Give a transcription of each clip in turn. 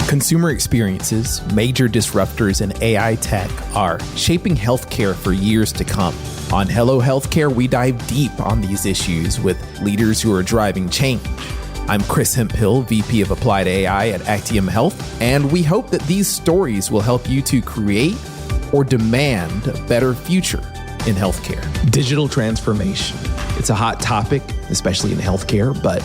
Consumer experiences, major disruptors in AI tech are shaping healthcare for years to come. On Hello Healthcare, we dive deep on these issues with leaders who are driving change. I'm Chris Hemphil, VP of Applied AI at Actium Health, and we hope that these stories will help you to create or demand a better future in healthcare. Digital transformation. It's a hot topic, especially in healthcare, but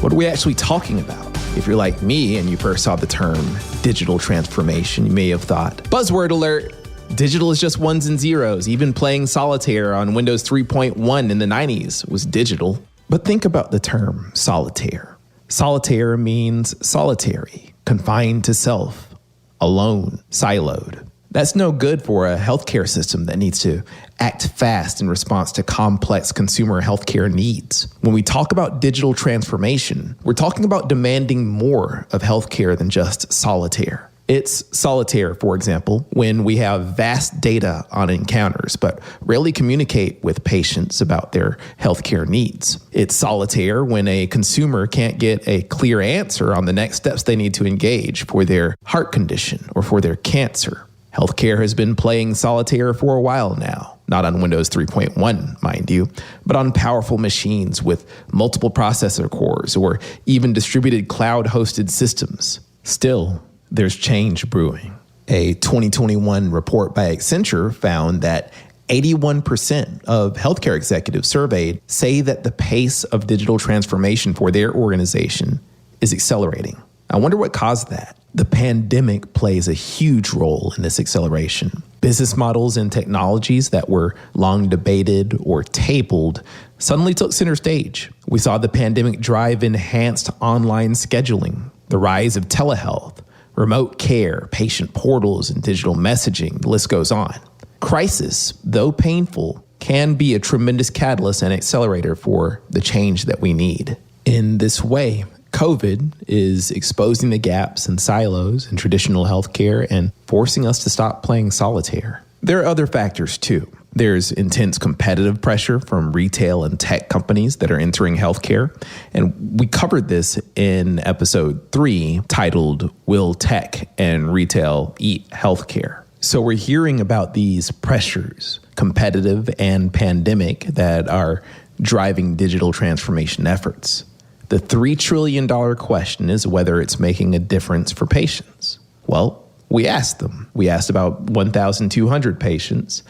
what are we actually talking about? If you're like me and you first saw the term digital transformation, you may have thought, buzzword alert, digital is just ones and zeros. Even playing solitaire on Windows 3.1 in the 90s was digital. But think about the term solitaire. Solitaire means solitary, confined to self, alone, siloed. That's no good for a healthcare system that needs to act fast in response to complex consumer healthcare needs. When we talk about digital transformation, we're talking about demanding more of healthcare than just solitaire. It's solitaire, for example, when we have vast data on encounters, but rarely communicate with patients about their healthcare needs. It's solitaire when a consumer can't get a clear answer on the next steps they need to engage for their heart condition or for their cancer. Healthcare has been playing solitaire for a while now, not on Windows 3.1, mind you, but on powerful machines with multiple processor cores or even distributed cloud-hosted systems. Still, there's change brewing. A 2021 report by Accenture found that 81% of healthcare executives surveyed say that the pace of digital transformation for their organization is accelerating. I wonder what caused that. The pandemic plays a huge role in this acceleration. Business models and technologies that were long debated or tabled suddenly took center stage. We saw the pandemic drive enhanced online scheduling, the rise of telehealth, remote care, patient portals, and digital messaging. The list goes on. Crisis, though painful, can be a tremendous catalyst and accelerator for the change that we need. In this way, COVID is exposing the gaps and silos in traditional healthcare and forcing us to stop playing solitaire. There are other factors too. There's intense competitive pressure from retail and tech companies that are entering healthcare. And we covered this in episode 3 titled, Will Tech and Retail Eat Healthcare? So we're hearing about these pressures, competitive and pandemic, that are driving digital transformation efforts. The $3 trillion question is whether it's making a difference for patients. Well, we asked them. We asked about 1,200 patients,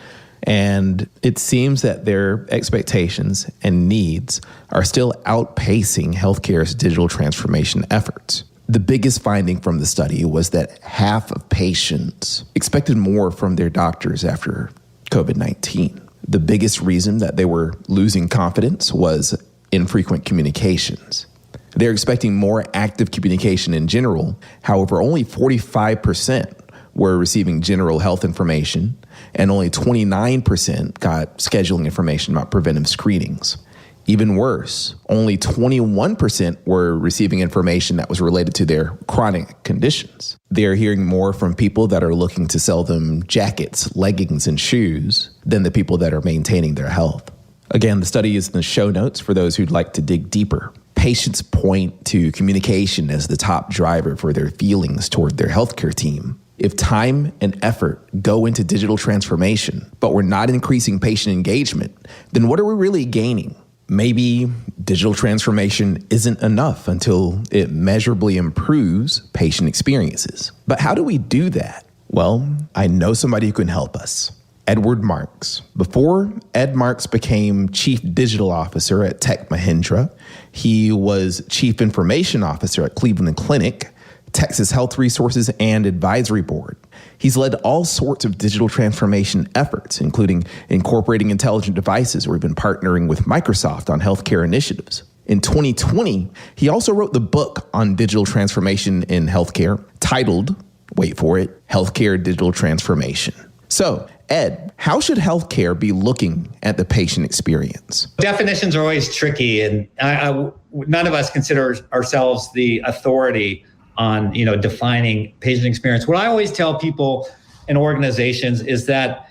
and it seems that their expectations and needs are still outpacing healthcare's digital transformation efforts. The biggest finding from the study was that half of patients expected more from their doctors after COVID-19. The biggest reason that they were losing confidence was infrequent communications. They're expecting more active communication in general. However, only 45% were receiving general health information, and only 29% got scheduling information about preventive screenings. Even worse, only 21% were receiving information that was related to their chronic conditions. They're hearing more from people that are looking to sell them jackets, leggings, and shoes than the people that are maintaining their health. Again, the study is in the show notes for those who'd like to dig deeper. Patients point to communication as the top driver for their feelings toward their healthcare team. If time and effort go into digital transformation, but we're not increasing patient engagement, then what are we really gaining? Maybe digital transformation isn't enough until it measurably improves patient experiences. But how do we do that? Well, I know somebody who can help us. Ed Marx. Before Ed Marx became Chief Digital Officer at Tech Mahindra, he was Chief Information Officer at Cleveland Clinic, Texas Health Resources, and Advisory Board. He's led all sorts of digital transformation efforts, including incorporating intelligent devices, or even partnering with Microsoft on healthcare initiatives. In 2020, he also wrote the book on digital transformation in healthcare, titled, wait for it, Healthcare Digital Transformation. So, Ed, how should healthcare be looking at the patient experience? Definitions are always tricky, and none of us consider ourselves the authority on, defining patient experience. What I always tell people in organizations is that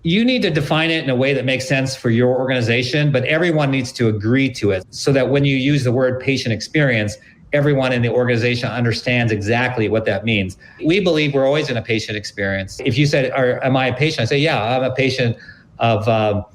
you need to define it in a way that makes sense for your organization, but everyone needs to agree to it so that when you use the word patient experience, everyone in the organization understands exactly what that means. We believe we're always in a patient experience. If you said, am I a patient? I say, yeah, I'm a patient of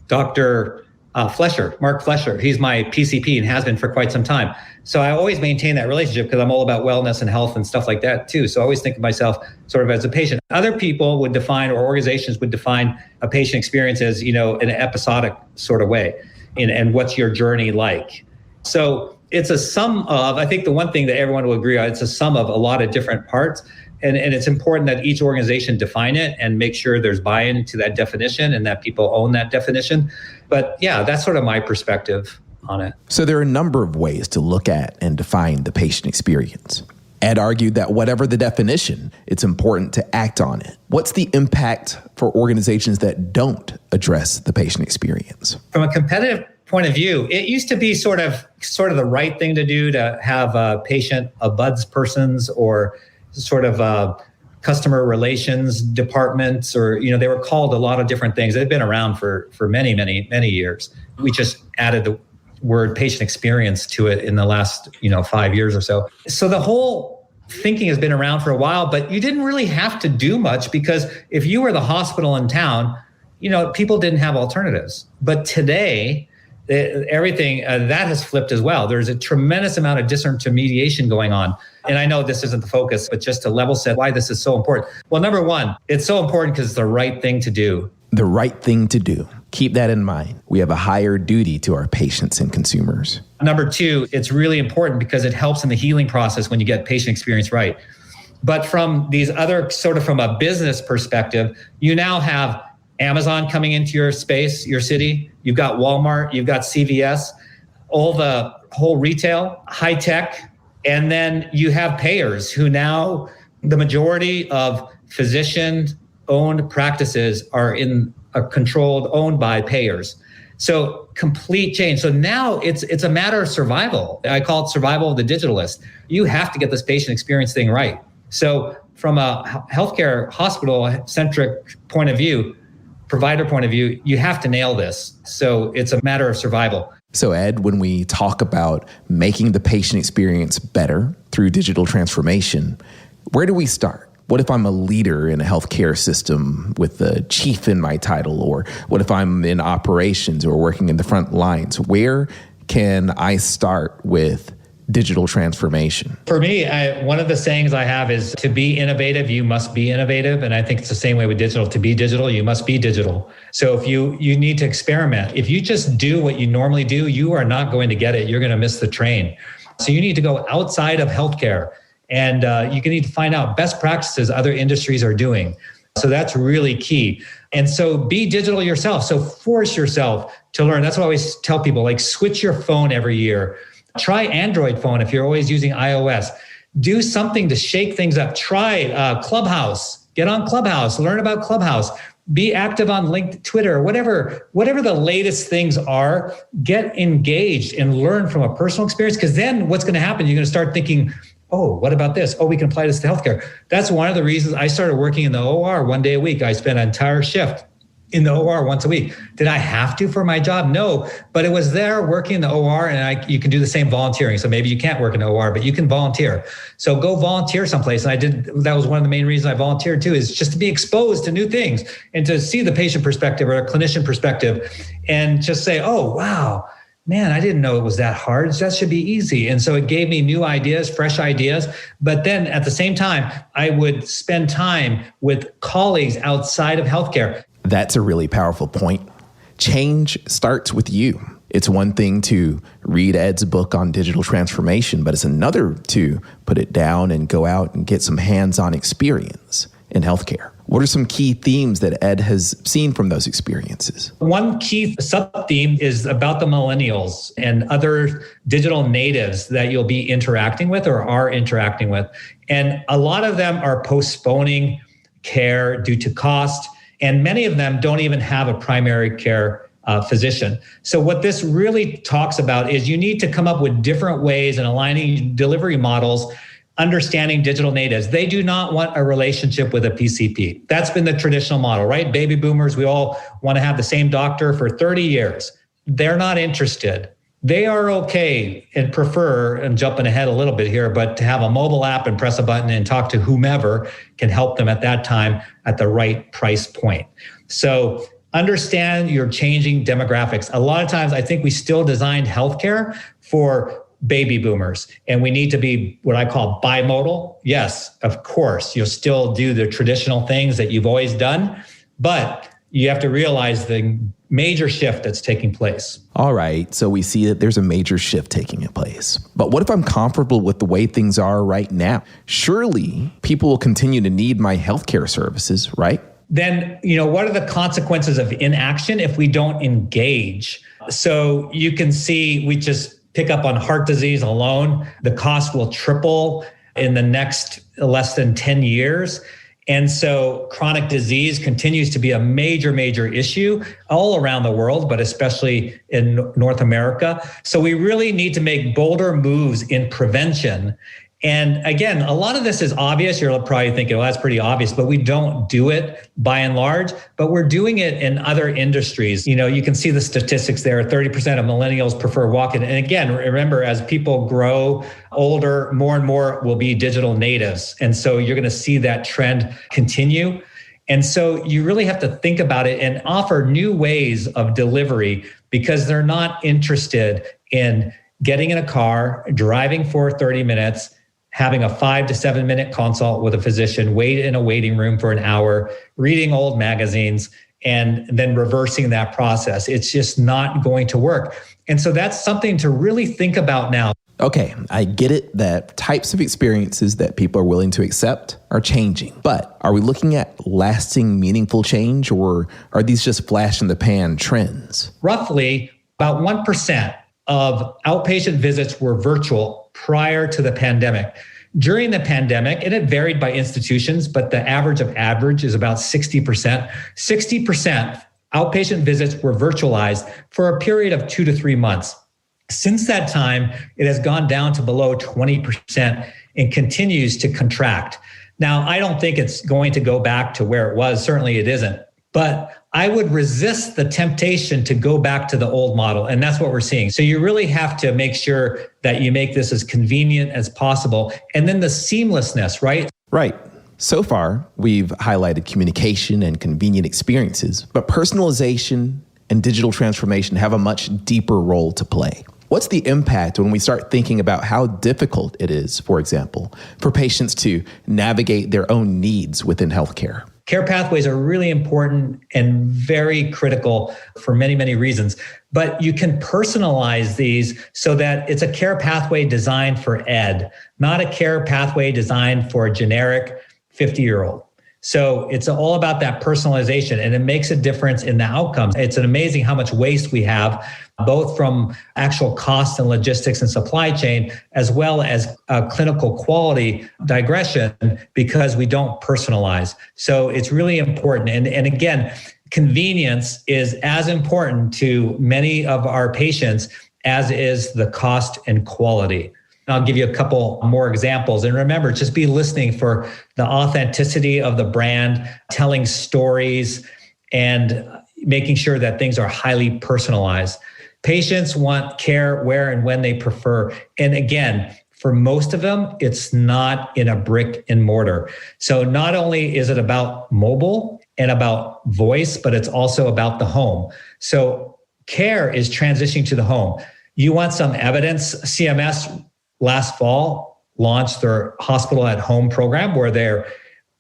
Dr. Marc Flesher. He's my PCP and has been for quite some time. So I always maintain that relationship because I'm all about wellness and health and stuff like that too. So I always think of myself sort of as a patient. Other people would define, or organizations would define, a patient experience as, in an episodic sort of way. And what's your journey like? So it's a sum of, I think the one thing that everyone will agree on, it's a sum of a lot of different parts. And it's important that each organization define it and make sure there's buy-in to that definition and that people own that definition. But yeah, that's sort of my perspective on it. So there are a number of ways to look at and define the patient experience. Ed argued that whatever the definition, it's important to act on it. What's the impact for organizations that don't address the patient experience? From a competitive point of view, it used to be sort of the right thing to do to have a patient, a buds persons, or sort of customer relations departments, or, they were called a lot of different things. They've been around for many, many, many years. We just added the word patient experience to it in the last, 5 years or so. So the whole thinking has been around for a while, but you didn't really have to do much, because if you were the hospital in town, people didn't have alternatives. But today, everything that has flipped as well. There's a tremendous amount of disintermediation going on. And I know this isn't the focus, but just to level set why this is so important. Well, number one, it's so important because it's the right thing to do. The right thing to do. Keep that in mind. We have a higher duty to our patients and consumers. Number two, it's really important because it helps in the healing process when you get patient experience right. But from these other from a business perspective, you now have Amazon coming into your space, your city. You've got Walmart, you've got CVS, all the whole retail, high tech. And then you have payers who now, the majority of physician-owned practices are owned by payers. So complete change. So now it's a matter of survival. I call it survival of the digitalist. You have to get this patient experience thing right. So from a healthcare hospital-centric point of view, provider point of view, you have to nail this. So it's a matter of survival. So Ed, when we talk about making the patient experience better through digital transformation, where do we start? What if I'm a leader in a healthcare system with the chief in my title? Or what if I'm in operations or working in the front lines? Where can I start with digital transformation? For me, one of the sayings I have is, to be innovative, you must be innovative. And I think it's the same way with digital. To be digital, you must be digital. So if you need to experiment. If you just do what you normally do, you are not going to get it. You're going to miss the train. So you need to go outside of healthcare, and you need to find out best practices other industries are doing. So that's really key. And so be digital yourself. So force yourself to learn. That's what I always tell people, switch your phone every year. Try Android phone if you're always using iOS. Do something to shake things up. Try Clubhouse. Get on Clubhouse. Learn about Clubhouse. Be active on LinkedIn, Twitter, whatever the latest things are. Get engaged and learn from a personal experience, because then what's going to happen, you're going to start thinking, oh, what about this? Oh, we can apply this to healthcare. That's one of the reasons I started working in the OR 1 day a week. I spent an entire shift in the OR once a week. Did I have to for my job? No, but it was there working in the OR, and you can do the same volunteering. So maybe you can't work in the OR, but you can volunteer. So go volunteer someplace. And that was one of the main reasons I volunteered too, is just to be exposed to new things and to see the patient perspective or a clinician perspective, and just say, oh, wow, man, I didn't know it was that hard. That should be easy. And so it gave me new ideas, fresh ideas. But then at the same time, I would spend time with colleagues outside of healthcare. That's a really powerful point. Change starts with you. It's one thing to read Ed's book on digital transformation, but it's another to put it down and go out and get some hands-on experience in healthcare. What are some key themes that Ed has seen from those experiences? One key sub-theme is about the millennials and other digital natives that you'll be interacting with or are interacting with. And a lot of them are postponing care due to cost, and many of them don't even have a primary care physician. So what this really talks about is you need to come up with different ways and aligning delivery models, understanding digital natives. They do not want a relationship with a PCP. That's been the traditional model, right? Baby boomers, we all want to have the same doctor for 30 years. They're not interested. they are okay and prefer, and jumping ahead a little bit here, but to have a mobile app and press a button and talk to whomever can help them at that time at the right price point. So understand your changing demographics. A lot of times I think we still designed healthcare for baby boomers, and we need to be what I call bimodal. Yes, of course, you'll still do the traditional things that you've always done, but you have to realize the major shift that's taking place. All right, so we see that there's a major shift taking place. But what if I'm comfortable with the way things are right now? Surely people will continue to need my healthcare services, right? Then, what are the consequences of inaction if we don't engage? So you can see, we just pick up on heart disease alone, the cost will triple in the next less than 10 years. And so chronic disease continues to be a major, major issue all around the world, but especially in North America. So we really need to make bolder moves in prevention. And again, a lot of this is obvious. You're probably thinking, well, that's pretty obvious, but we don't do it by and large, but we're doing it in other industries. You can see the statistics there. 30% of millennials prefer walking. And again, remember, as people grow older, more and more will be digital natives. And so you're going to see that trend continue. And so you really have to think about it and offer new ways of delivery, because they're not interested in getting in a car, driving for 30 minutes, having a 5 to 7 minute consult with a physician, wait in a waiting room for an hour, reading old magazines, and then reversing that process. It's just not going to work. And so that's something to really think about now. Okay, I get it that types of experiences that people are willing to accept are changing. But are we looking at lasting, meaningful change, or are these just flash in the pan trends? Roughly about 1% of outpatient visits were virtual prior to the pandemic. During the pandemic, and it varied by institutions, but the average is about 60%. 60% outpatient visits were virtualized for a period of 2 to 3 months. Since that time, it has gone down to below 20% and continues to contract. Now, I don't think it's going to go back to where it was. Certainly it isn't. But I would resist the temptation to go back to the old model. And that's what we're seeing. So you really have to make sure that you make this as convenient as possible. And then the seamlessness, right? Right. So far, we've highlighted communication and convenient experiences, but personalization and digital transformation have a much deeper role to play. What's the impact when we start thinking about how difficult it is, for example, for patients to navigate their own needs within healthcare? Care pathways are really important and very critical for many, many reasons. But you can personalize these so that it's a care pathway designed for Ed, not a care pathway designed for a generic 50-year-old. So it's all about that personalization, and it makes a difference in the outcomes. It's amazing how much waste we have, both from actual cost and logistics and supply chain, as well as clinical quality digression, because we don't personalize. So it's really important. And again, convenience is as important to many of our patients as is the cost and quality. I'll give you a couple more examples. And remember, just be listening for the authenticity of the brand, telling stories, and making sure that things are highly personalized. Patients want care where and when they prefer. And again, for most of them, it's not in a brick and mortar. So not only is it about mobile and about voice, but it's also about the home. So care is transitioning to the home. You want some evidence? CMS last fall launched their hospital at home program, where they're,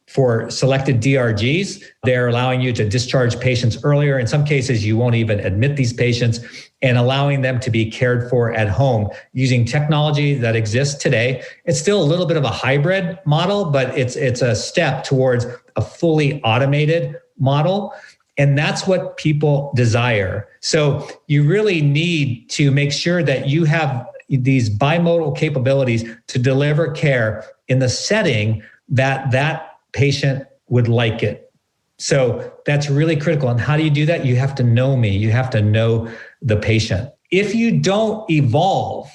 for selected DRGs, they're allowing you to discharge patients earlier. In some cases, you won't even admit these patients, and allowing them to be cared for at home using technology that exists today. It's still a little bit of a hybrid model, but it's a step towards a fully automated model. And that's what people desire. So you really need to make sure that you have these bimodal capabilities to deliver care in the setting that patient would like it. So that's really critical. And how do you do that? You have to know me. You have to know the patient. If you don't evolve,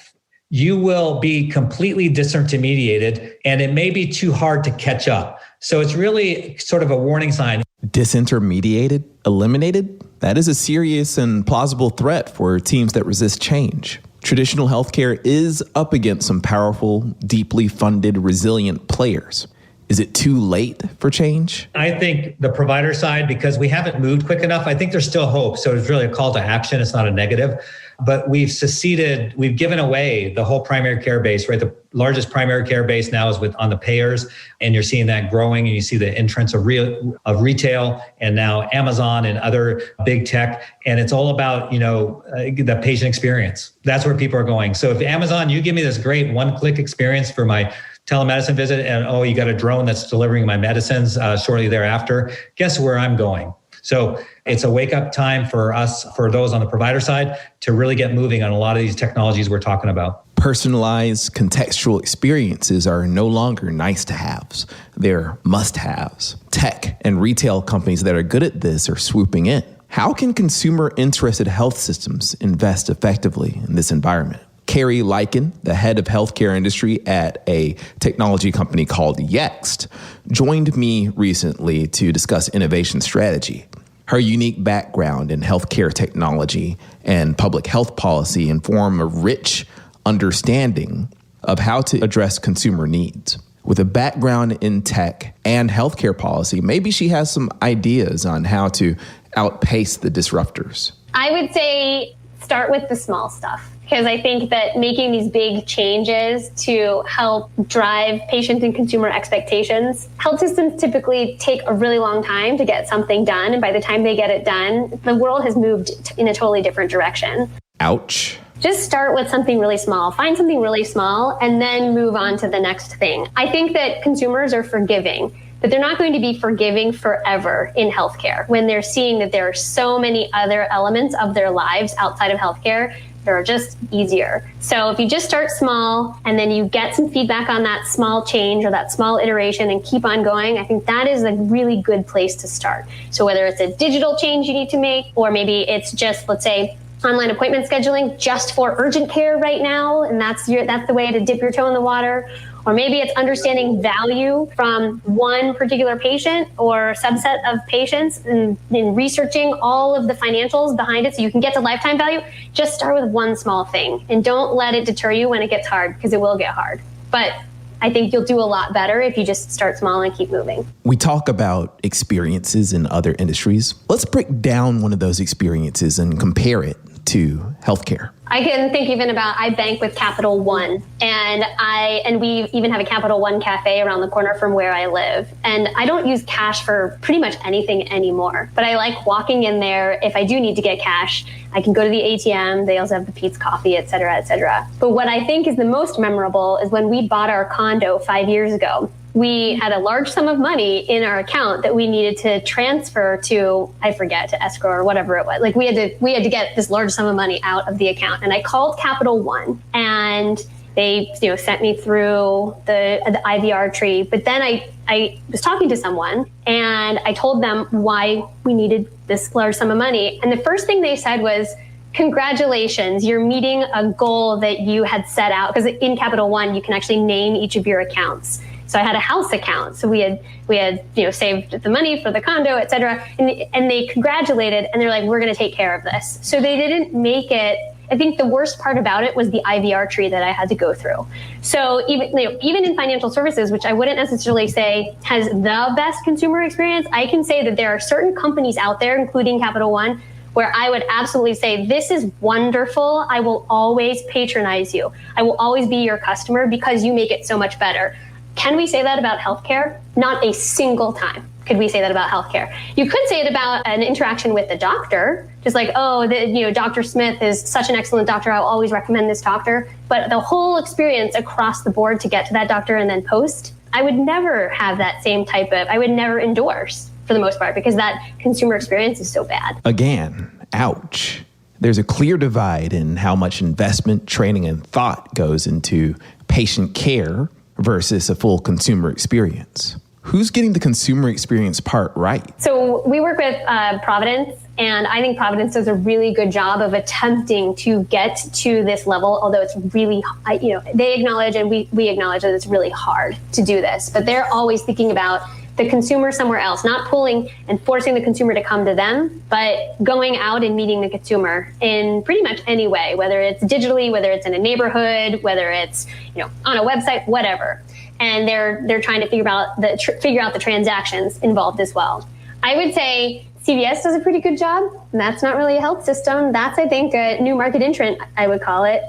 you will be completely disintermediated, and it may be too hard to catch up. So it's really sort of a warning sign. Disintermediated? Eliminated? That is a serious and plausible threat for teams that resist change. Traditional healthcare is up against some powerful, deeply funded, resilient players. Is it too late for change? I think the provider side, because we haven't moved quick enough, I think there's still hope. So it's really a call to action. It's not a negative. But we've given away the whole primary care base, right? The largest primary care base now is on the payers, and you're seeing that growing, and you see the entrance of retail and now Amazon and other big tech. And it's all about, the patient experience. That's where people are going. So if Amazon, you give me this great one-click experience for my telemedicine visit, and you got a drone that's delivering my medicines shortly thereafter, guess where I'm going? So it's a wake-up time for us, for those on the provider side, to really get moving on a lot of these technologies we're talking about. Personalized, contextual experiences are no longer nice-to-haves. They're must-haves. Tech and retail companies that are good at this are swooping in. How can consumer-interested health systems invest effectively in this environment? Carrie Liken, the head of healthcare industry at a technology company called Yext, joined me recently to discuss innovation strategy. Her unique background in healthcare technology and public health policy inform a rich understanding of how to address consumer needs. With a background in tech and healthcare policy, maybe she has some ideas on how to outpace the disruptors. I would say start with the small stuff, because I think that making these big changes to help drive patient and consumer expectations, health systems typically take a really long time to get something done. And by the time they get it done, the world has moved in a totally different direction. Ouch. Just start with something really small. Find something really small and then move on to the next thing. I think that consumers are forgiving, but they're not going to be forgiving forever in healthcare when they're seeing that there are so many other elements of their lives outside of healthcare that are just easier. So if you just start small and then you get some feedback on that small change or that small iteration and keep on going, I think that is a really good place to start. So whether it's a digital change you need to make, or maybe it's just, let's say, online appointment scheduling just for urgent care right now, and that's the way to dip your toe in the water. Or maybe it's understanding value from one particular patient or subset of patients and researching all of the financials behind it so you can get to lifetime value. Just start with one small thing and don't let it deter you when it gets hard, because it will get hard. But I think you'll do a lot better if you just start small and keep moving. We talk about experiences in other industries. Let's break down one of those experiences and compare it to healthcare. I can think even about, I bank with Capital One, and we even have a Capital One cafe around the corner from where I live. And I don't use cash for pretty much anything anymore, but I like walking in there. If I do need to get cash, I can go to the ATM. They also have the Pete's Coffee, et cetera, et cetera. But what I think is the most memorable is when we bought our condo 5 years ago. We had a large sum of money in our account that we needed to transfer to, to escrow or whatever it was. Like we had to get this large sum of money out of the account. And I called Capital One and they sent me through the IVR tree. But then I was talking to someone and I told them why we needed this large sum of money. And the first thing they said was, congratulations, you're meeting a goal that you had set out. Because in Capital One, you can actually name each of your accounts. So I had a house account. So we had saved the money for the condo, et cetera. And they congratulated and they're like, we're going to take care of this. So they didn't make it. I think the worst part about it was the IVR tree that I had to go through. So even in financial services, which I wouldn't necessarily say has the best consumer experience, I can say that there are certain companies out there, including Capital One, where I would absolutely say, this is wonderful. I will always patronize you. I will always be your customer because you make it so much better. Can we say that about healthcare? Not a single time could we say that about healthcare. You could say it about an interaction with the doctor, just like, Dr. Smith is such an excellent doctor. I'll always recommend this doctor. But the whole experience across the board to get to that doctor and then post, I would never have that same I would never endorse for the most part because that consumer experience is so bad. Again, ouch. There's a clear divide in how much investment, training, and thought goes into patient care versus a full consumer experience. Who's getting the consumer experience part right? So we work with Providence, and I think Providence does a really good job of attempting to get to this level, although it's really, they acknowledge and we acknowledge that it's really hard to do this, but they're always thinking about the consumer somewhere else, not pulling and forcing the consumer to come to them, but going out and meeting the consumer in pretty much any way, whether it's digitally, whether it's in a neighborhood, whether it's, on a website, whatever. And they're trying to figure out the transactions involved as well. I would say CVS does a pretty good job. And that's not really a health system. That's, I think, a new market entrant, I would call it.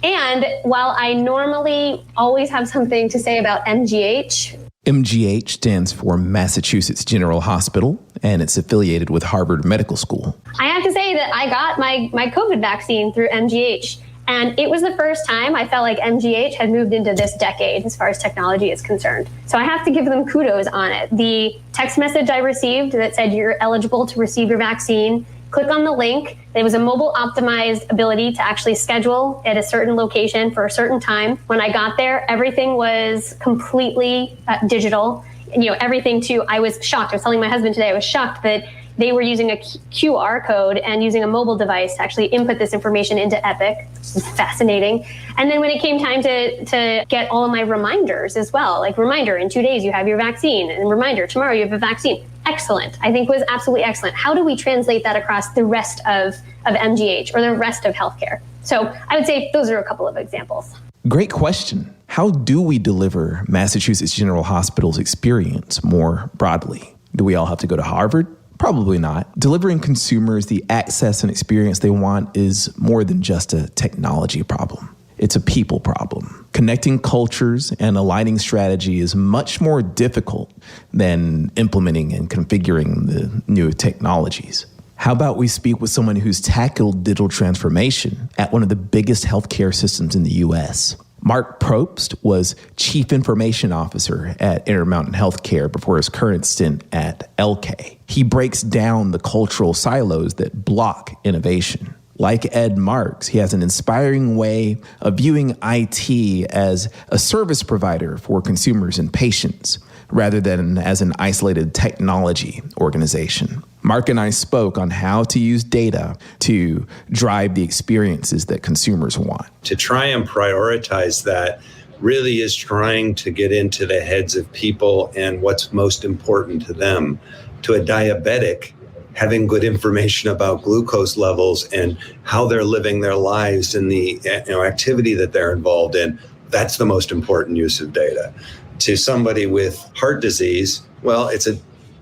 And while I normally always have something to say about MGH. MGH stands for Massachusetts General Hospital, and it's affiliated with Harvard Medical School. I have to say that I got my COVID vaccine through MGH. And it was the first time I felt like MGH had moved into this decade as far as technology is concerned. So I have to give them kudos on it. The text message I received that said you're eligible to receive your vaccine, click on the link. There was a mobile optimized ability to actually schedule at a certain location for a certain time. When I got there, everything was completely digital. Everything I was shocked. I was telling my husband today, I was shocked that they were using a QR code and using a mobile device to actually input this information into Epic, which is fascinating. And then when it came time to get all of my reminders as well, like reminder, in 2 days you have your vaccine, and reminder, tomorrow you have a vaccine. Excellent. I think was absolutely excellent. How do we translate that across the rest of MGH or the rest of healthcare? So I would say those are a couple of examples. Great question. How do we deliver Massachusetts General Hospital's experience more broadly? Do we all have to go to Harvard? Probably not. Delivering consumers the access and experience they want is more than just a technology problem. It's a people problem. Connecting cultures and aligning strategy is much more difficult than implementing and configuring the new technologies. How about we speak with someone who's tackled digital transformation at one of the biggest healthcare systems in the U.S.? Marc Probst was Chief Information Officer at Intermountain Healthcare before his current stint at LK. He breaks down the cultural silos that block innovation. Like Ed Marx, he has an inspiring way of viewing IT as a service provider for consumers and patients, rather than as an isolated technology organization. Marc and I spoke on how to use data to drive the experiences that consumers want. To try and prioritize that really is trying to get into the heads of people and what's most important to them. To a diabetic, having good information about glucose levels and how they're living their lives and the activity that they're involved in, that's the most important use of data. To somebody with heart disease, well,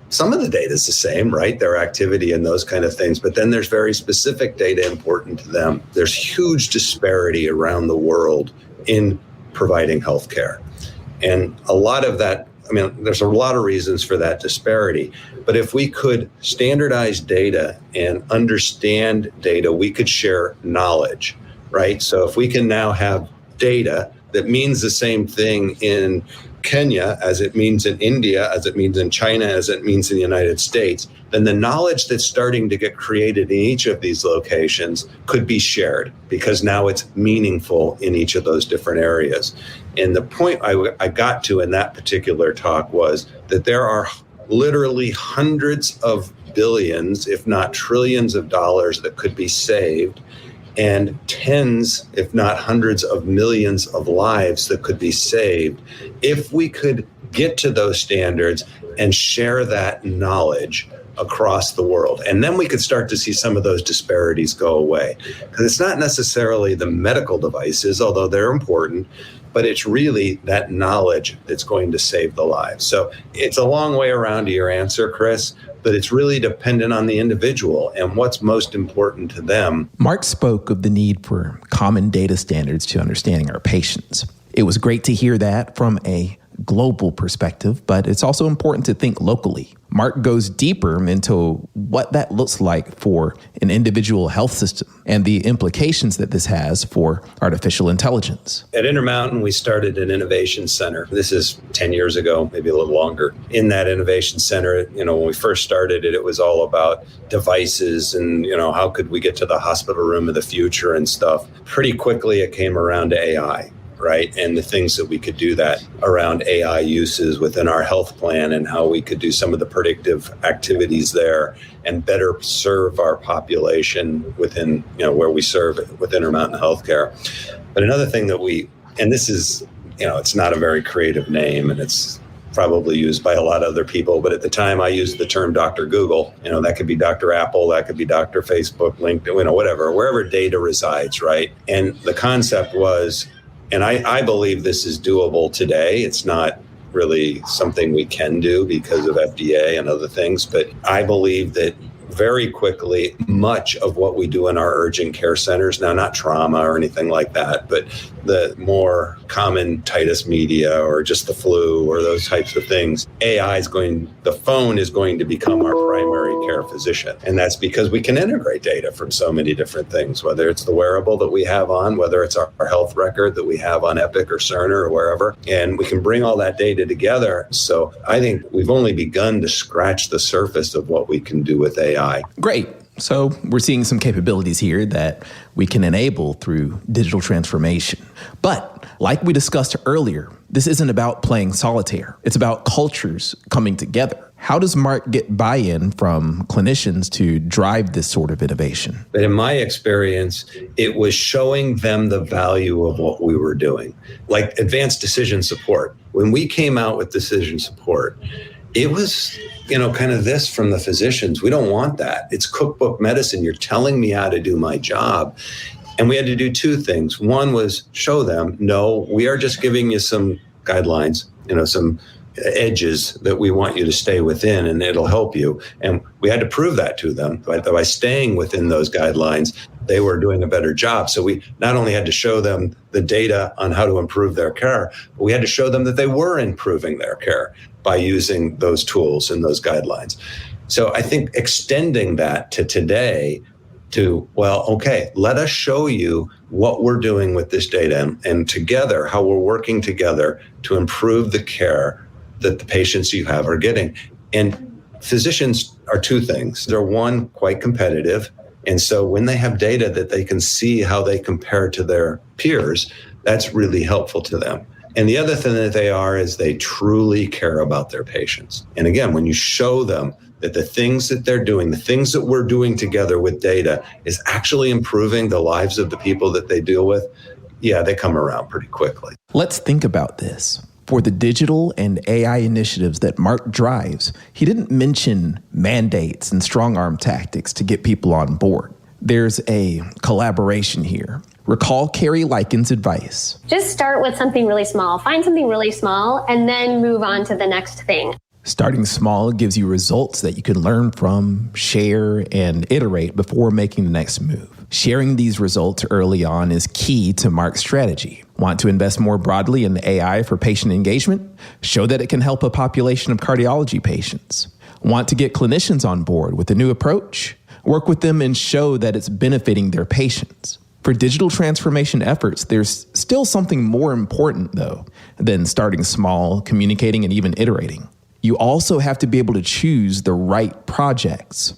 some of the data is the same, right? Their activity and those kind of things. But then there's very specific data important to them. There's huge disparity around the world in providing healthcare. And a lot of that, there's a lot of reasons for that disparity. But if we could standardize data and understand data, we could share knowledge, right? So if we can now have data that means the same thing in Kenya as it means in India, as it means in China, as it means in the United States, then the knowledge that's starting to get created in each of these locations could be shared because now it's meaningful in each of those different areas. And the point I got to in that particular talk was that there are literally hundreds of billions, if not trillions of dollars that could be saved, and tens, if not hundreds of millions of lives that could be saved if we could get to those standards and share that knowledge across the world. And then we could start to see some of those disparities go away. Because it's not necessarily the medical devices, although they're important, but it's really that knowledge that's going to save the lives. So it's a long way around to your answer, Chris, but it's really dependent on the individual and what's most important to them. Marc spoke of the need for common data standards to understanding our patients. It was great to hear that from a global perspective, but it's also important to think locally. Marc goes deeper into what that looks like for an individual health system and the implications that this has for artificial intelligence. At Intermountain, we started an innovation center. This is 10 years ago, maybe a little longer. In that innovation center, when we first started it, it was all about devices and, how could we get to the hospital room of the future and stuff. Pretty quickly, it came around to AI. Right? And the things that we could do that around AI uses within our health plan and how we could do some of the predictive activities there and better serve our population within, where we serve with Intermountain Healthcare. But another thing that and this is, it's not a very creative name and it's probably used by a lot of other people, but at the time I used the term Dr. Google. That could be Dr. Apple, that could be Dr. Facebook, LinkedIn, whatever, wherever data resides, right? And the concept was, and I believe this is doable today. It's not really something we can do because of FDA and other things, but I believe that very quickly, much of what we do in our urgent care centers, now not trauma or anything like that, but the more common tinnitus media or just the flu or those types of things, the phone is going to become our primary care physician. And that's because we can integrate data from so many different things, whether it's the wearable that we have on, whether it's our health record that we have on Epic or Cerner or wherever, and we can bring all that data together. So I think we've only begun to scratch the surface of what we can do with AI. Great. So we're seeing some capabilities here that we can enable through digital transformation. But like we discussed earlier, this isn't about playing solitaire. It's about cultures coming together. How does Marc get buy-in from clinicians to drive this sort of innovation? But in my experience, it was showing them the value of what we were doing, like advanced decision support. When we came out with decision support, it was, kind of this from the physicians. We don't want that. It's cookbook medicine. You're telling me how to do my job. And we had to do two things. One was show them, no, we are just giving you some guidelines, some edges that we want you to stay within, and it'll help you. And we had to prove that to them. By staying within those guidelines, they were doing a better job. So we not only had to show them the data on how to improve their care, but we had to show them that they were improving their care by using those tools and those guidelines. So I think extending that to today to, let us show you what we're doing with this data and together, how we're working together to improve the care that the patients you have are getting. And physicians are two things. They're one, quite competitive. And so when they have data that they can see how they compare to their peers, that's really helpful to them. And the other thing that they are is they truly care about their patients. And again, when you show them that the things that they're doing, the things that we're doing together with data is actually improving the lives of the people that they deal with, they come around pretty quickly. Let's think about this. For the digital and AI initiatives that Marc drives, he didn't mention mandates and strong-arm tactics to get people on board. There's a collaboration here. Recall Carrie Liken's advice. Just start with something really small. Find something really small and then move on to the next thing. Starting small gives you results that you can learn from, share, and iterate before making the next move. Sharing these results early on is key to Marc's strategy. Want to invest more broadly in AI for patient engagement? Show that it can help a population of cardiology patients. Want to get clinicians on board with a new approach? Work with them and show that it's benefiting their patients. For digital transformation efforts, there's still something more important, though, than starting small, communicating, and even iterating. You also have to be able to choose the right projects.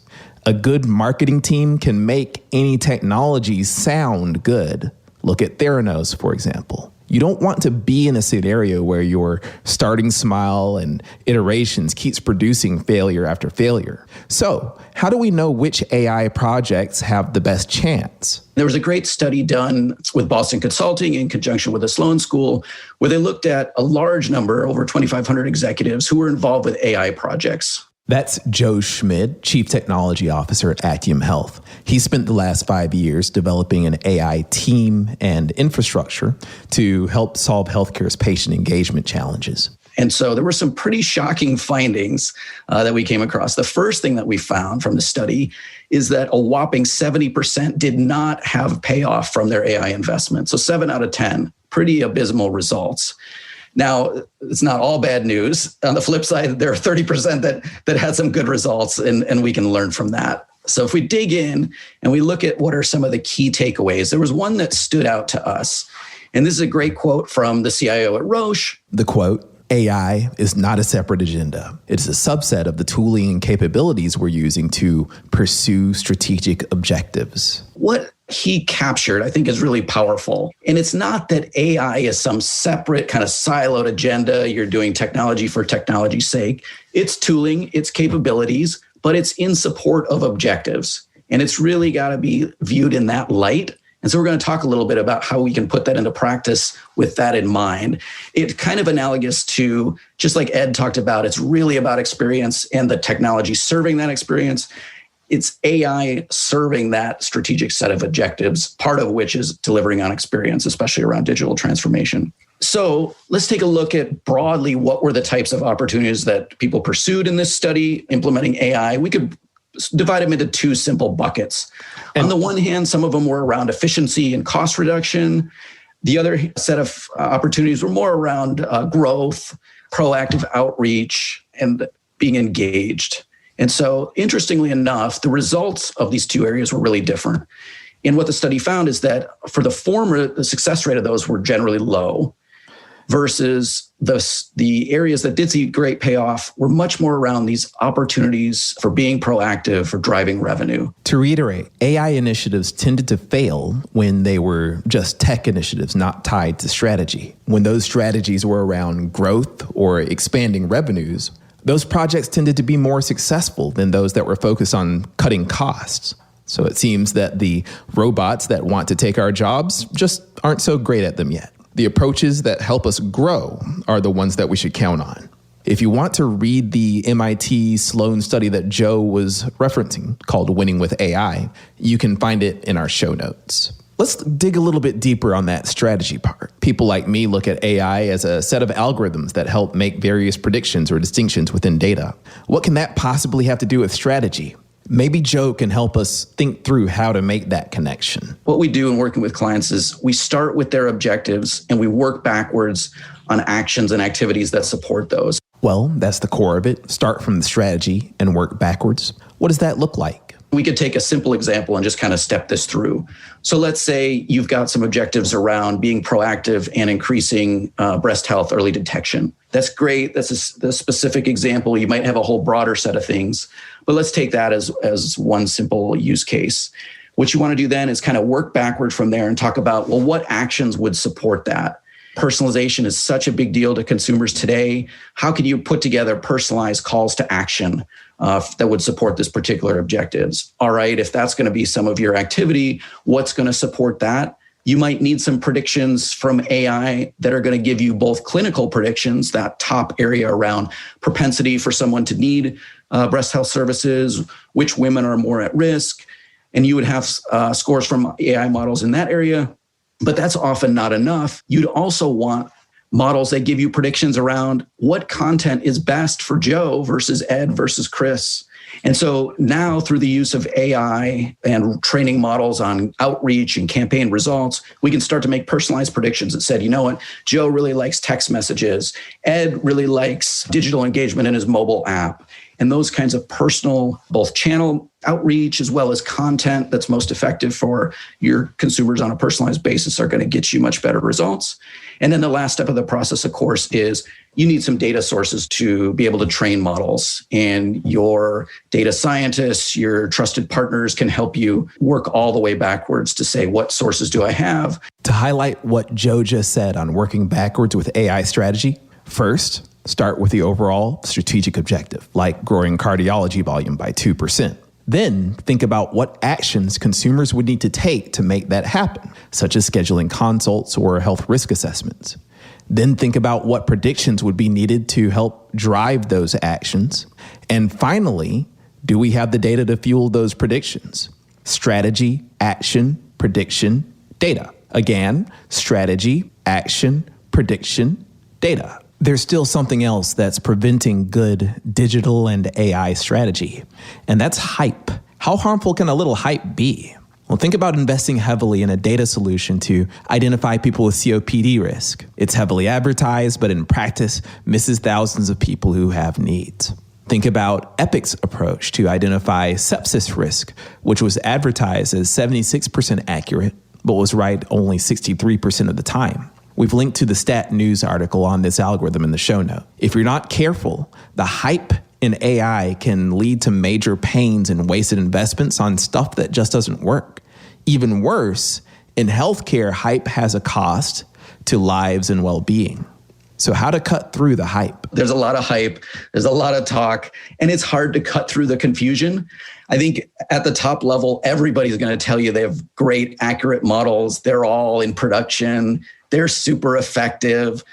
A good marketing team can make any technology sound good. Look at Theranos, for example. You don't want to be in a scenario where your starting small and iterations keeps producing failure after failure. So, how do we know which AI projects have the best chance? There was a great study done with Boston Consulting in conjunction with the Sloan School, where they looked at a large number, over 2,500 executives who were involved with AI projects. That's Joe Schmid, Chief Technology Officer at Actium Health. He spent the last 5 years developing an AI team and infrastructure to help solve healthcare's patient engagement challenges. And so there were some pretty shocking findings that we came across. The first thing that we found from the study is that a whopping 70% did not have payoff from their AI investment. So 7 out of 10, pretty abysmal results. Now, it's not all bad news. On the flip side, there are 30% that had some good results, and we can learn from that. So if we dig in and we look at what are some of the key takeaways, there was one that stood out to us. And this is a great quote from the CIO at Roche. The quote, AI is not a separate agenda. It's a subset of the tooling and capabilities we're using to pursue strategic objectives. What he captured, I think, is really powerful. And it's not that AI is some separate kind of siloed agenda. You're doing technology for technology's sake. It's tooling, it's capabilities, but it's in support of objectives. And it's really got to be viewed in that light. And so we're going to talk a little bit about how we can put that into practice with that in mind. It's kind of analogous to, just like Ed talked about, it's really about experience and the technology serving that experience. It's AI serving that strategic set of objectives, part of which is delivering on experience, especially around digital transformation. So let's take a look at broadly what were the types of opportunities that people pursued in this study implementing AI. We could divide them into two simple buckets. On the one hand, some of them were around efficiency and cost reduction. The other set of opportunities were more around growth, proactive outreach, and being engaged. And so, interestingly enough, the results of these two areas were really different. And what the study found is that for the former, the success rate of those were generally low, versus the areas that did see great payoff were much more around these opportunities for being proactive, for driving revenue. To reiterate, AI initiatives tended to fail when they were just tech initiatives, not tied to strategy. When those strategies were around growth or expanding revenues, those projects tended to be more successful than those that were focused on cutting costs. So it seems that the robots that want to take our jobs just aren't so great at them yet. The approaches that help us grow are the ones that we should count on. If you want to read the MIT Sloan study that Joe was referencing, called Winning with AI, you can find it in our show notes. Let's dig a little bit deeper on that strategy part. People like me look at AI as a set of algorithms that help make various predictions or distinctions within data. What can that possibly have to do with strategy? Maybe Joe can help us think through how to make that connection. What we do in working with clients is we start with their objectives and we work backwards on actions and activities that support those. Well, that's the core of it. Start from the strategy and work backwards. What does that look like? We could take a simple example and just kind of step this through. So let's say you've got some objectives around being proactive and increasing breast health early detection. That's great. That's the specific example. You might have a whole broader set of things, but let's take that as one simple use case. What you want to do then is kind of work backward from there and talk about, well, what actions would support that? Personalization is such a big deal to consumers today. How can you put together personalized calls to action that would support this particular objectives? All right, if that's going to be some of your activity, what's going to support that? You might need some predictions from AI that are going to give you both clinical predictions, that top area around propensity for someone to need breast health services, which women are more at risk, and you would have scores from AI models in that area. But that's often not enough. You'd also want models that give you predictions around what content is best for Joe versus Ed versus Chris. And so now through the use of AI and training models on outreach and campaign results, we can start to make personalized predictions that said, you know what, Joe really likes text messages. Ed really likes digital engagement in his mobile app. And those kinds of personal, both channel outreach as well as content that's most effective for your consumers on a personalized basis are going to get you much better results. And then the last step of the process, of course, is you need some data sources to be able to train models. And your data scientists, your trusted partners can help you work all the way backwards to say, what sources do I have? To highlight what Joe just said on working backwards with AI strategy, first, start with the overall strategic objective, like growing cardiology volume by 2%. Then think about what actions consumers would need to take to make that happen, such as scheduling consults or health risk assessments. Then think about what predictions would be needed to help drive those actions. And finally, do we have the data to fuel those predictions? Strategy, action, prediction, data. Again, strategy, action, prediction, data. There's still something else that's preventing good digital and AI strategy, and that's hype. How harmful can a little hype be? Well, think about investing heavily in a data solution to identify people with COPD risk. It's heavily advertised, but in practice, misses thousands of people who have needs. Think about Epic's approach to identify sepsis risk, which was advertised as 76% accurate, but was right only 63% of the time. We've linked to the Stat News article on this algorithm in the show note. If you're not careful, the hype in AI can lead to major pains and wasted investments on stuff that just doesn't work. Even worse, in healthcare, hype has a cost to lives and well-being. So how to cut through the hype? There's a lot of hype. There's a lot of talk, and it's hard to cut through the confusion. I think at the top level, everybody's going to tell you they have great, accurate models. They're all in production. They're super effective.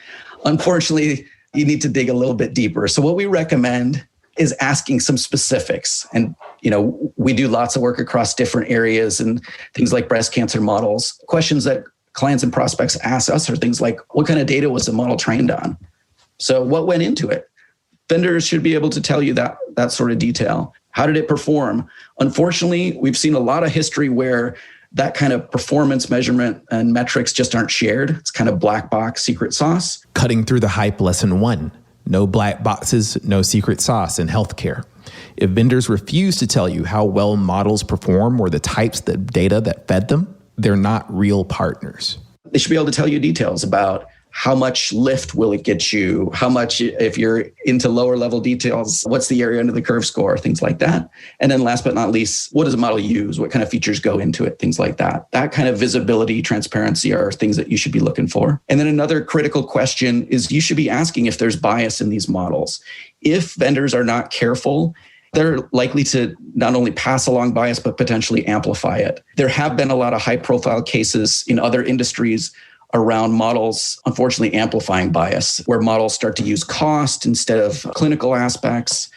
Unfortunately, you need to dig a little bit deeper. So what we recommend is asking some specifics. And, we do lots of work across different areas and things like breast cancer models. Questions that clients and prospects ask us are things like, what kind of data was the model trained on? So what went into it? Vendors should be able to tell you that sort of detail. How did it perform? Unfortunately, we've seen a lot of history where that kind of performance measurement and metrics just aren't shared. It's kind of black box secret sauce. Cutting through the hype, lesson 1. No black boxes, no secret sauce in healthcare. If vendors refuse to tell you how well models perform or the types of data that fed them, they're not real partners. They should be able to tell you details about how much lift will it get you, how much, if you're into lower level details, what's the area under the curve score, things like that. And then last but not least, what does the model use? What kind of features go into it? Things like that. That kind of visibility, transparency are things that you should be looking for. And then another critical question is you should be asking if there's bias in these models. If vendors are not careful, they're likely to not only pass along bias, but potentially amplify it. There have been a lot of high-profile cases in other industries around models, unfortunately, amplifying bias, where models start to use cost instead of clinical aspects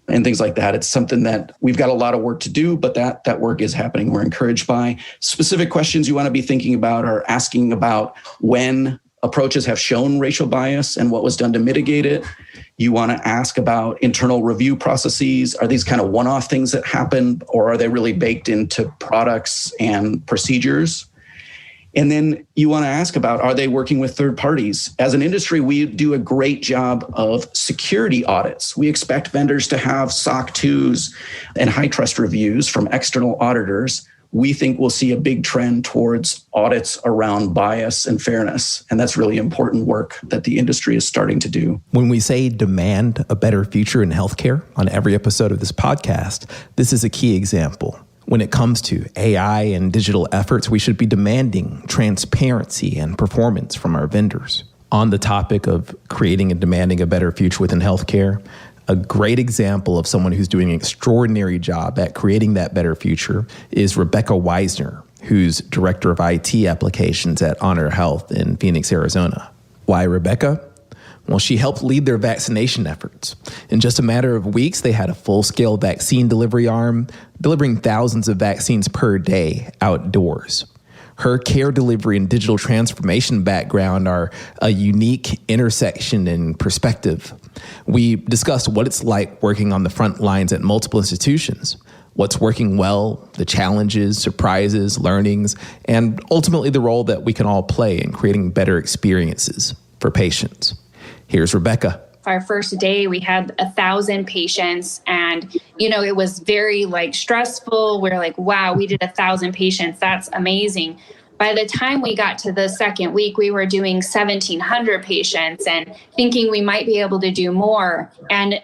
and things like that. It's something that we've got a lot of work to do, but that work is happening. We're encouraged by. Specific questions you want to be thinking about are asking about when approaches have shown racial bias and what was done to mitigate it. You want to ask about internal review processes. Are these kind of one-off things that happen, or are they really baked into products and procedures? And then you want to ask about, are they working with third parties? As an industry, we do a great job of security audits. We expect vendors to have SOC 2s and high trust reviews from external auditors. We think we'll see a big trend towards audits around bias and fairness. And that's really important work that the industry is starting to do. When we say demand a better future in healthcare on every episode of this podcast, this is a key example. When it comes to AI and digital efforts, we should be demanding transparency and performance from our vendors. On the topic of creating and demanding a better future within healthcare, a great example of someone who's doing an extraordinary job at creating that better future is Rebecca Weisner, who's Director of IT Applications at Honor Health in Phoenix, Arizona. Why Rebecca? Well, she helped lead their vaccination efforts. In just a matter of weeks, they had a full-scale vaccine delivery arm, delivering thousands of vaccines per day outdoors. Her care delivery and digital transformation background are a unique intersection in perspective. We discussed what it's like working on the front lines at multiple institutions, what's working well, the challenges, surprises, learnings, and ultimately the role that we can all play in creating better experiences for patients. Here's Rebecca. Our first day, we had 1,000 patients and, it was very stressful. We're like, wow, we did 1,000 patients. That's amazing. By the time we got to the second week, we were doing 1,700 patients and thinking we might be able to do more. And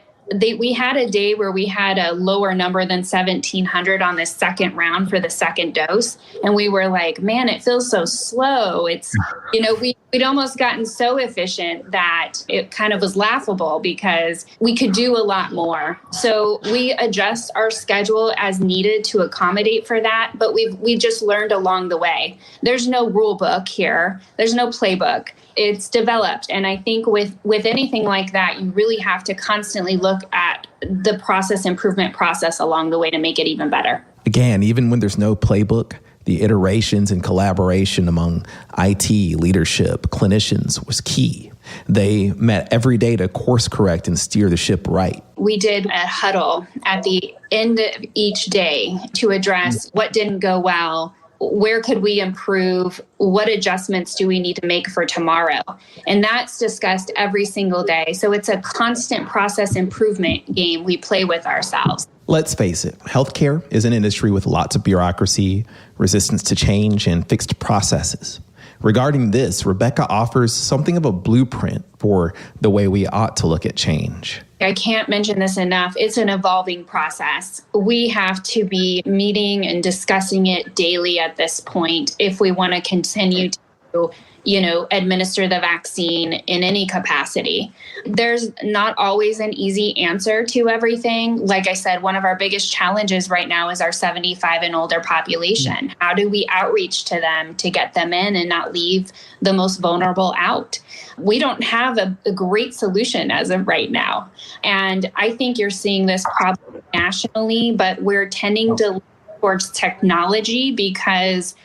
we had a day where we had a lower number than 1,700 on the second round for the second dose. And we were like, man, it feels so slow. It's, we'd almost gotten so efficient that it kind of was laughable because we could do a lot more. So we adjust our schedule as needed to accommodate for that. But we just learned along the way. There's no rule book here. There's no playbook. It's developed. And I think with anything like that, you really have to constantly look at the process improvement process along the way to make it even better. Again, even when there's no playbook, the iterations and collaboration among IT, leadership, clinicians was key. They met every day to course correct and steer the ship right. We did a huddle at the end of each day to address what didn't go well. Where could we improve? What adjustments do we need to make for tomorrow? And that's discussed every single day. So it's a constant process improvement game we play with ourselves. Let's face it, healthcare is an industry with lots of bureaucracy, resistance to change, and fixed processes. Regarding this, Rebecca offers something of a blueprint for the way we ought to look at change. I can't mention this enough. It's an evolving process. We have to be meeting and discussing it daily at this point if we want to continue to administer the vaccine in any capacity. There's not always an easy answer to everything. Like I said, one of our biggest challenges right now is our 75 and older population. How do we outreach to them to get them in and not leave the most vulnerable out? We don't have a great solution as of right now. And I think you're seeing this problem nationally, but we're tending to look towards technology because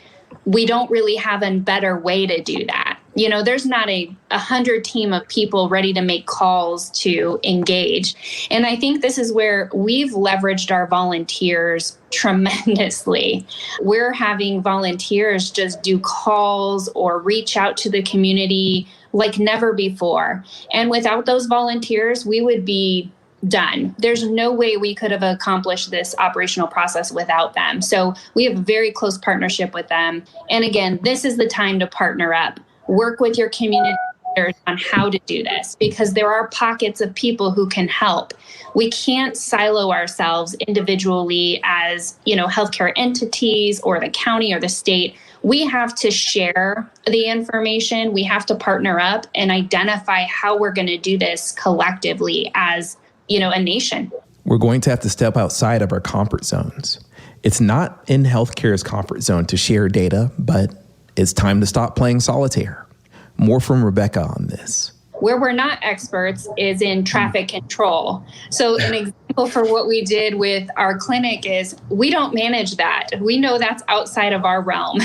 we don't really have a better way to do that. There's not a 100 team of people ready to make calls to engage. And I think this is where we've leveraged our volunteers tremendously. We're having volunteers just do calls or reach out to the community like never before. And without those volunteers, we would be done. There's no way we could have accomplished this operational process without them. So we have a very close partnership with them. And again, this is the time to partner up, work with your community leaders on how to do this, because there are pockets of people who can help. We can't silo ourselves individually as, healthcare entities or the county or the state. We have to share the information. We have to partner up and identify how we're going to do this collectively as a nation. We're going to have to step outside of our comfort zones. It's not in healthcare's comfort zone to share data, but it's time to stop playing solitaire. More from Rebecca on this. Where we're not experts is in traffic control. So an example for what we did with our clinic is we don't manage that. We know that's outside of our realm.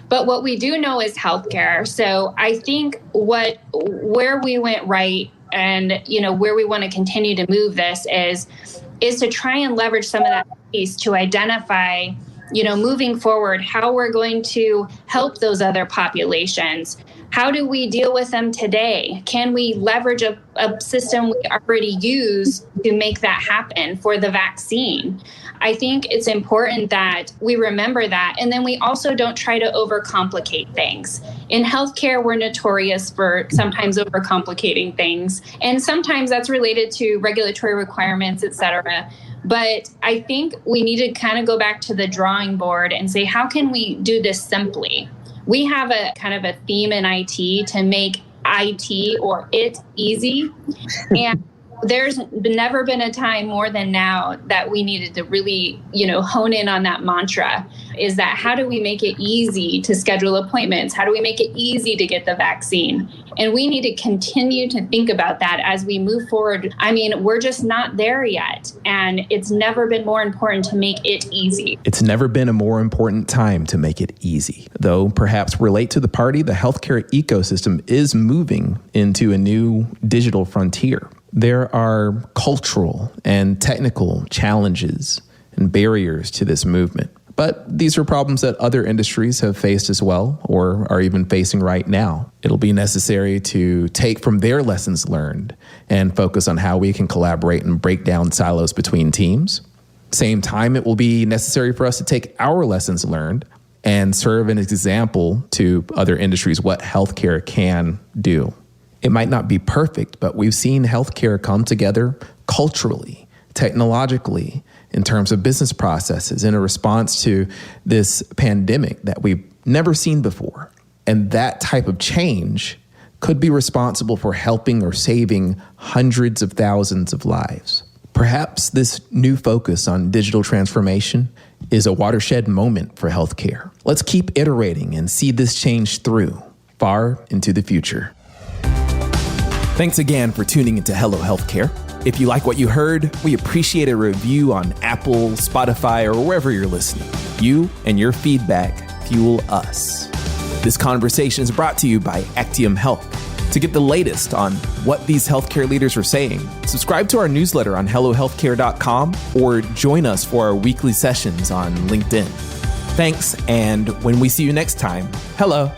But what we do know is healthcare. So I think where we went right and, where we want to continue to move this is to try and leverage some of that piece to identify, moving forward, how we're going to help those other populations. How do we deal with them today? Can we leverage a system we already use to make that happen for the vaccine? I think it's important that we remember that. And then we also don't try to overcomplicate things. In healthcare, we're notorious for sometimes overcomplicating things. And sometimes that's related to regulatory requirements, et cetera. But I think we need to kind of go back to the drawing board and say, how can we do this simply? We have a kind of a theme in IT to make IT or it easy. And there's never been a time more than now that we needed to really, hone in on that mantra, is that how do we make it easy to schedule appointments? How do we make it easy to get the vaccine? And we need to continue to think about that as we move forward. I mean, we're just not there yet. And it's never been more important to make it easy. It's never been a more important time to make it easy. Though perhaps we're late to the party, the healthcare ecosystem is moving into a new digital frontier. There are cultural and technical challenges and barriers to this movement. But these are problems that other industries have faced as well, or are even facing right now. It'll be necessary to take from their lessons learned and focus on how we can collaborate and break down silos between teams. Same time, it will be necessary for us to take our lessons learned and serve an example to other industries what healthcare can do. It might not be perfect, but we've seen healthcare come together culturally, technologically, in terms of business processes in a response to this pandemic that we've never seen before. And that type of change could be responsible for helping or saving hundreds of thousands of lives. Perhaps this new focus on digital transformation is a watershed moment for healthcare. Let's keep iterating and see this change through far into the future. Thanks again for tuning into Hello Healthcare. If you like what you heard, we appreciate a review on Apple, Spotify, or wherever you're listening. You and your feedback fuel us. This conversation is brought to you by Actium Health. To get the latest on what these healthcare leaders are saying, subscribe to our newsletter on HelloHealthcare.com or join us for our weekly sessions on LinkedIn. Thanks, and when we see you next time, hello.